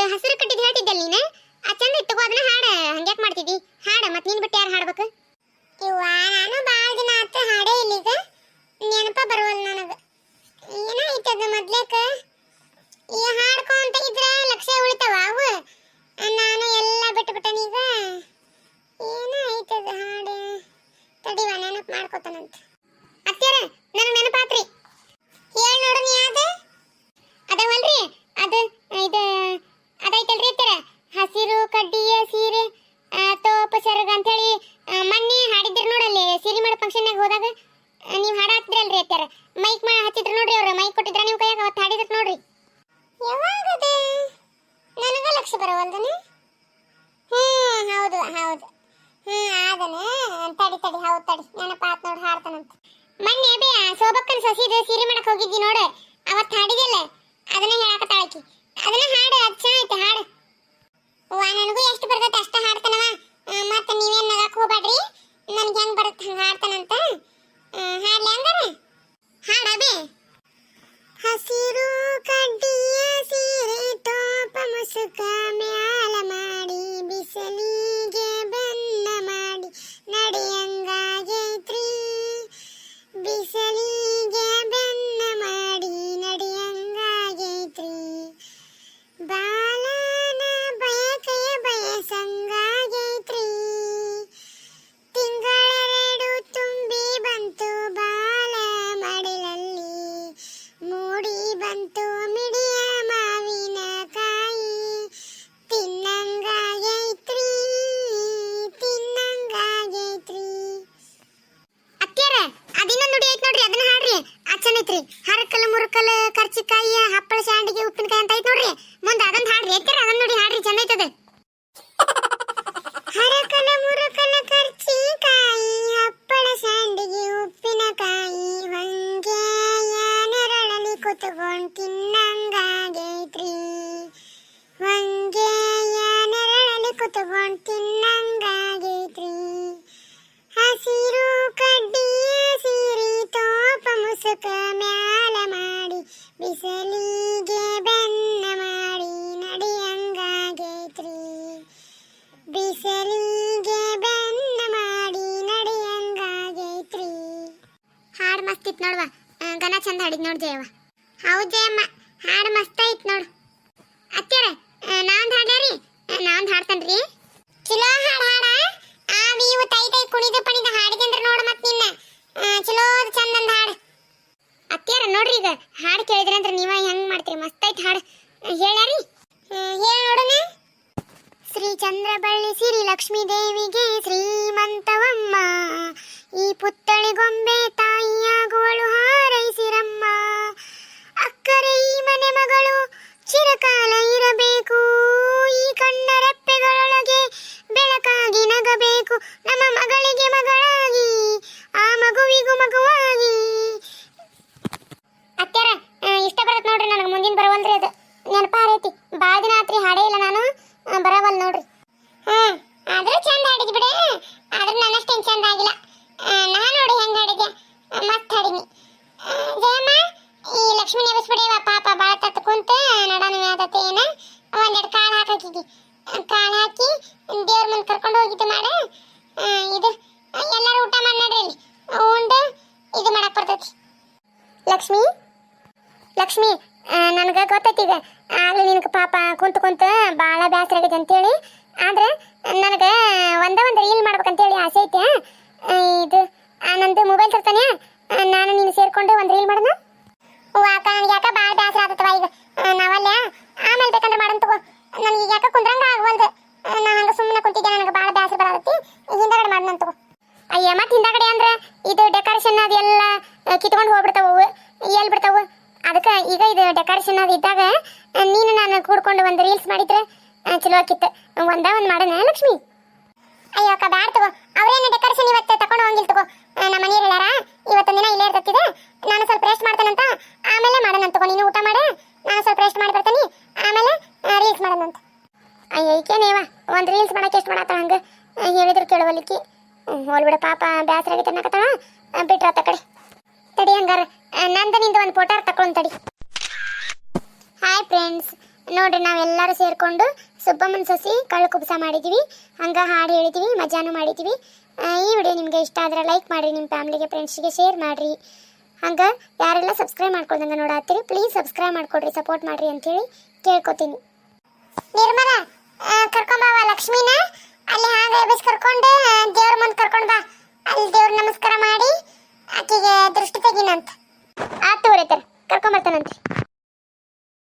ಹಸಿರು ಕಟ್ಟಿದ್ ಹೇಳ್ತಿದ್ದಲ್ಲ ನೀನು ಆ ಚಂದ ಇಟ್ಟುಕೋ ಅದನ್ನ ಹಾಡ ಹಂಗ್ಯಾಕ್ ಮಾಡ್ತಿದ್ದಿ ಹಾಡ ಮತ್ ನೀನ್ ಬಿಟ್ಟು ಯಾರು ಹಾಡ್ಬೇಕು ಇವ್ವ ನಾನು ಬಾಳ ದಿನ ಆತ ಹಾಡೇ ಇಲ್ಲೀಗ ನೆನಪ ಬರುವಲ್ಲ ನನಗ ಏನಾಯ್ತದ ಮೊದ್ಲೇಕ ಈ ಹಾಡ್ಕೊಂತ ಇದ್ರೆ ಲಕ್ಷ ಉಳಿತಾವ ಅವು ನಾನು ಎಲ್ಲ ಬಿಟ್ಟುಬಿಟ್ಟನೀಗ ಏನಾಯ್ತದ ಹಾಡ ತಡಿವ ನೆನಪು ಮಾಡ್ಕೋತಾನಂತ ಅತ್ಯಾರ ನನಗೆ ನೆನಪಾತ್ರಿ ಹೇಳ್ ನೋಡು ನೀ ಅದವಲ್ರಿ ಅದು ಇದು ಅದೈತಲ್ರಿ ಅತ್ಯಾರ ಹಸಿರು ಕಡ್ಡಿಯ ಸೀರೆ ತೋಪ ಸೆರಗ ಅಂತೇಳಿ ಮೊನ್ನೆ ಹಾಡಿದ್ರಿ ನೋಡಲ್ಲಿ ಸೀರೆ ಮಾಡೋ ಫಂಕ್ಷನ್ನಾಗ ಹೋದಾಗ ನೀವು ಹಾಡಾತಿದ್ರಲ್ರಿ ಅತ್ಯಾರ ಮೈಕ್ ಹಚ್ಚಿದ್ರು ನೋಡ್ರಿ ಅವ್ರು ಮೈಕ್ ಕೊಟ್ಟಿದ್ರ ನೀವು ಕೈಯಾಗ ಅವತ್ತು ಹಾಡಿದ್ರು ನೋಡ್ರಿ ಯಾವಾಗದ ನನಗ ಲಕ್ಷ್ಯ ಬರವಲ್ದನ ಹೌದು ಹೌದು ಆದನ ತಡಿ ಹೌದು ತಡಿ ನೆನಪಾತ್ ನೋಡಿ ಹಾಡ್ತಾನಂತ ಮೊನ್ನೆ ಬೇ ಸೋಬಕ್ಕನ ಸಸಿದ ಸೀರೆ ಮಾಡಕ್ ಹೋಗಿದ್ದಿ ನೋಡು ಅವತ್ತು ಹಾಡಿದಲ್ಲ ಅದನ್ನ ಹೇಳಕತ್ತಾಳಕಿ ಅದನ್ನ ಹಾಡು ಅದು ಚೆನ್ನಾಗೈತೆ ಹಾಡು ನನಗೂ ಎಷ್ಟು ಬರ್ತೈತೆ ಅಷ್ಟ ಹಾಡ್ತಾನವ ಮತ್ತೆ ನೀವೇನ್ ನಗಕ್ ಹೋಗ್ಬೇಡ್ರಿ ನನ್ಗೆ ಹೆಂಗ್ ಬರುತ್ತೆ ಹಂಗ ಹಾಡ್ತಾನಂತ ಹಾಡ್ಲಿ ಹಂಗಾರ ಹಾಡಬೇ ಹಸಿರು ಕಡ್ಡಿಯ ಸೀರೆ ತೋಪ ಮುಸುಕ ಮ್ಯಾಲ ಮಾಡಿ ಬಿಸಲಿಗೆ ಬೆನ್ನ ಮಾಡಿ ನಡೆಯಂಗಾಗೈತ್ರಿ ಬಿಸಲಿಗೆ ಬೆನ್ನ ಮಾಡಿ ನಡೆಯಂಗಾಗೈತ್ರಿ ಬಾಲನ ಬಯಕೆಯ ಬಯಸಂಗಾಗೈತ್ರಿ ತಿಂಗಳೆರಡು ತುಂಬಿ ಬಂತು ಬಾಲ ಮಡಿಲಲ್ಲಿ ಮೂಡಿ ಬಂತು ಮಿಡಿಯ ಮಾವಿನ ಕಾಯಿ ತಿನ್ನಂಗಾಗೈತ್ರಿ ಅತ್ಯಾರ ಅದಿನ್ನ ನುಡಿ ಐತ್ ನೋಡ್ರಿ ಅದನ್ನ ಹಾಡ್ರಿ ಅಚ್ಚನೈತ್ರಿ ಹರಕಲ ಮುರುಕಲ ಕರ್ಚಿಕಾಯಿ ಹಪ್ಪಳ ಶಾಂಡಿಗೆ ಉಪ್ಪಿನಕಾಯಿ ಅಂತ ಐತ್ ನೋಡ್ರಿ ಮುಂದೆ ಅದನ್ನ ಹಾಡ್ರಿ ಅತ್ಯಾರ ಅದನ್ನ ನೋಡಿ ಹಾಡ್ರಿ ಚಂದ ಐತದ ಹರಕಲ ಮುರುಕಲ ಕರ್ಚಿಕಾಯಿ ಹಪ್ಪಳ ಶಾಂಡಿಗೆ ಉಪ್ಪಿನಕಾಯಿ ಹೊಂಗೆಯ ನೆರಳಲ್ಲಿ ಕುತ್ಕೊಂಡ್ ತಿನ್ನಂಗಾಗೈತ್ರಿ ಹೊಂಗೆಯ ನೆರಳಲ್ಲಿ ಕುತ್ಕೊಂಡ್ ತಿನ್ನಂಗಾಗೈತ್ರಿ ಹಸಿರು ಕಡ್ಡಿಯ ಸೀರೆ ತೋಪ ಮುಸುಕ ಮ್ಯಾಲ ಮಾಡಿ ಬಿಸಲಿಗೆ ಬೆನ್ನ ಮಾಡಿ ನಡೆಯಂಗಾಗೈತ್ರಿ ಬಿಸಲಿಗೆ ಬೆನ್ನ ಮಾಡಿ ನಡೆಯಂಗಾಗೈತ್ರಿ ಹಾಡು ಮಸ್ತ್ ಇತ್ತು ನೋಡುವ ಗನ ಚಂದ ಹಾಡಿದ್ ನೋಡ್ ಜಯವ ಹೌದು ಜಯಮ್ಮ ಹಾಡು ಮಸ್ತ್ ಐತ್ ನೋಡು ಅತ್ಯಾರ ನಾನ್ ಹಾಡ್ಯಾರಿ ನಾನ್ ಹಾಡ್ತೇನ್ರಿ ಚಲೋ ಹಾಡ ಆ ನೀವು ತೈ ಕುಣಿದ ಪಣಿದ ಹಾಡಿದಂದ್ರ ನೋಡು ಮತ್ ನಿನ್ನ ಚಲೋ ಚಂದಂದ ಹಾಡು ಅತ್ಯಾರ ನೋಡ್ರಿ ಈಗ ಹಾಡು ಕೇಳಿದ್ರಂದ್ರ ನೀವ ಹೆಂಗ್ ಮಾಡ್ತೀರಿ ಮಸ್ತ್ ಐತ್ ಹಾಡು ಹೇಳ್ಯಾರಿ ಹೇಳ್ ನೋಡೋಣ ಶ್ರೀ ಚಂದ್ರಬಳ್ಳಿ ಸಿರಿ ಲಕ್ಷ್ಮೀ ದೇವಿಗೆ ಶ್ರೀಮಂತವಮ್ಮ ಈ ಪುತ್ಥಳಿ ಗೊಂಬೆ ತಾಯಿಯಾಗುವಳು ಹಾರೈಸಿರಮ್ಮ ಅಕ್ಕರೆ ಈ ಮನೆ ಮಗಳು ಚಿರಕಾಲ ಇರಬೇಕು ಈ ಕಣ್ಣ ರೆಪ್ಪೆಗಳೊಳಗೆ ಬೆಳಕಾಗಿ ನಗಬೇಕು ನಮ್ಮ ಮಗಳಿಗೆ ಮಗಳಾಗಿ ಆ ಮಗುವಿಗೂ ಮಗುವಾಗಿ ಅತ್ಯಾರ ಇಷ್ಟ ಬರತ್ ನೋಡ್ರಿ ನನಗೆ ಮುಂದಿನ ಬರವಲ್ರಿ ಅದು ನೆನಪಾರೈತಿ ಬಾಳ ದಿನ ಆತ್ರಿ ಹಾಡೇ ಇಲ್ಲ ನಾನು ಬರವಲ್ ನೋಡ್ರಿ ಆದ್ರೂ ಚಂದ ಹಾಡಿದ್ ಬಿಡೆ ಆದ್ರೂ ನನ್ನಷ್ಟೇನ್ ಚಂದ ಆಗಿಲ್ಲ ನಾ ನೋಡಿ ಹೆಂಗ್ ಹಾಡಿದೆ ಮಸ್ತ್ ಹಾಡಿನಿ ಜಯಮ್ಮ ಈ ಲಕ್ಷ್ಮೀ ನೆವಸ್ಬಿಡೇವ ಪಾಪ ಬಾಳ ತತ್ ಕುಂತ ನಡಾನು ಆದತ್ತೆ ಏನ ಒಂದೆರಡು ಕಾಳು ಹಾಕಿದ್ದಿ ಕಾಳು ಹಾಕಿ ದೇವ್ರ ಮುಂದೆ ಕರ್ಕೊಂಡು ಹೋಗಿದ್ದು ಮಾಡ ಇದು ಎಲ್ಲರೂ ಊಟ ಮಾಡಿ ನಡ್ರಿ ಉಂಡು ಇದು ಮಾಡಕ್ ಬರ್ತೈತಿ ಲಕ್ಷ್ಮಿ ಲಕ್ಷ್ಮಿ ನನಗೆ ಗೊತ್ತೈತಿ ಈಗ ಆಗ್ಲಿ ನಿನಗೆ ಪಾಪ ಕುಂತ ಭಾಳ ಬೇಸರ ಆಗೈತೆ ಅಂತೇಳಿ ಆದ್ರೆ ನನಗೆ ಒಂದು ರೀಲ್ ಮಾಡ್ಬೇಕಂತೇಳಿ ಆಸೆ ಐತೆ ಇದು ನಂದು ಮೊಬೈಲ್ ತರ್ತಾನೆ ನಾನು ನೀನು ಸೇರ್ಕೊಂಡು ಒಂದು ರೀಲ್ ಮಾಡೋಣ ನನಗೆ ಯಾಕೆ ಭಾಳ ಬೇಸರ ಆಗತ್ತವ ಈಗ ನಾವಲ್ಲ ಆಮೇಲೆ ಬೇಕಂದ್ರೆ ಮಾಡೋಣ ತಗೋ ನನಗೆ ಯಾಕ ಕುಂದ್ರಂಗ ಆಗವಲ್ದು ನಾ ಹಂಗೆ ಸುಮ್ಮನೆ ಕುಂತಿದ್ದೆ ನನಗೆ ಭಾಳ ಬೇಸರ ಬರತ್ತೈತಿ ಹಿಂದಗಡೆ ಮಾಡೋಣ ತಗೋ ಅಯ್ಯ ಮತ್ತೆ ಹಿಂದಗಡೆ ಅಂದ್ರೆ ಇದು ಡೆಕೋರೇಷನ್ ಅದೆಲ್ಲ ಕಿತ್ಕೊಂಡು ಹೋಗ್ಬಿಡ್ತಾವು ಎಲ್ಲಿ ಬಿಡ್ತಾವು ಅದಕ್ಕೆ ಈಗ ಇದು ಡೆಕೋರೇಷನ್ ಅದು ಇದ್ದಾಗ ನೀನು ನಾನು ಕೂಡ್ಕೊಂಡು ಒಂದು ರೀಲ್ಸ್ ಮಾಡಿದ್ರೆ ಚಲೋ ಆಕಿತ್ತು ಒಂದು ಮಾಡೋಣ ಲಕ್ಷ್ಮಿ ಅಯ್ಯೋ ಅಕ್ಕ ಬ್ಯಾಡ ತಗೋ ಅವ್ರೇನು ಡೆಕೋರೇಷನ್ ಇವತ್ತು ತಗೊಂಡು ಹೋಗಿಲ್ ತಗೋ ನಮ್ಮ ಮನೆಯವ್ರು ಹೇಳ್ಯಾರ ಇವತ್ತೊಂದು ದಿನ ಇಲ್ಲೇ ಇರ್ತೈತಿದೆ ನಾನು ಸ್ವಲ್ಪ ರೆಸ್ಟ್ ಮಾಡ್ತಾನಂತ ಆಮೇಲೆ ಮಾಡೋಣ ತಗೋ ನೀನು ಊಟ ಮಾಡ ನಾನು ಸ್ವಲ್ಪ ರೆಸ್ಟ್ ಮಾಡಿ ಬರ್ತೀನಿ ಆಮೇಲೆ ರೀಲ್ಸ್ ಮಾಡೋಣಂತ ಅಯ್ಯ ಈಕೇನೇವ ಒಂದು ರೀಲ್ಸ್ ಮಾಡಕ್ಕೆ ಎಷ್ಟು ಮಾಡತ್ತ ಹಂಗೆ ಹೇಳಿದ್ರು ಕೇಳುವಲ್ಲಿಕ್ಕಿ ಹೋಲ್ಬಿಡ ಪಾಪ ಬೇಸರ ಆಗೈತೆ ಅನ್ನಕತ್ತಾಳ ಬಿಟ್ರಾತ ಕಡೆ ತಡಿ ಹಂಗಾರ ನಂದು ನಿಂದು ಒಂದು ಫೋಟೋ ತಗೊಂಡು ತಡಿ ಹಾಯ್ ಫ್ರೆಂಡ್ಸ್ ನೋಡ್ರಿ ನಾವೆಲ್ಲರೂ ಸೇರ್ಕೊಂಡು ಸುಬ್ಬಮ್ಮನ ಸಸಿ ಕಳ್ಳು ಕುಬ್ಸ ಮಾಡಿದ್ದೀವಿ, ಹಂಗೆ ಹಾಡು ಹೇಳಿದ್ದೀವಿ, ಮಜಾನು ಮಾಡಿದ್ದೀವಿ. ಈ ವಿಡಿಯೋ ನಿಮಗೆ ಇಷ್ಟ ಆದರೆ ಲೈಕ್ ಮಾಡಿರಿ, ನಿಮ್ಮ ಫ್ಯಾಮಿಲಿಗೆ ಫ್ರೆಂಡ್ಸಿಗೆ ಶೇರ್ ಮಾಡಿರಿ. ಹಂಗೆ ಯಾರೆಲ್ಲ ಸಬ್ಸ್ಕ್ರೈಬ್ ಮಾಡ್ಕೊಳ್ದಂಗೆ ನೋಡತ್ತೀರಿ ಪ್ಲೀಸ್ ಸಬ್ಸ್ಕ್ರೈಬ್ ಮಾಡ್ಕೊಡ್ರಿ, ಸಪೋರ್ಟ್ ಮಾಡಿರಿ ಅಂಥೇಳಿ ಕೇಳ್ಕೊತೀನಿ. ನಿರ್ಮಲ ಕರ್ಕೊಂಬಾವ ಲಕ್ಷ್ಮೀನ ಅಲ್ಲಿ ಹಾಗೆ ಎಬ್ಬಿಸಿ ಕರ್ಕೊಂಡು ದೇವ್ರ ಮುಂದೆ ಕರ್ಕೊಂಡು ಬಾ. ಅಲ್ಲಿ ದೇವ್ರ ನಮಸ್ಕಾರ ಮಾಡಿ ಆಕೆಗೆ ದೃಷ್ಟಿ ತೆಗಿನಂತ. ಆತು ಕರ್ಕೊಂಬರ್ತಾನಂತೆ.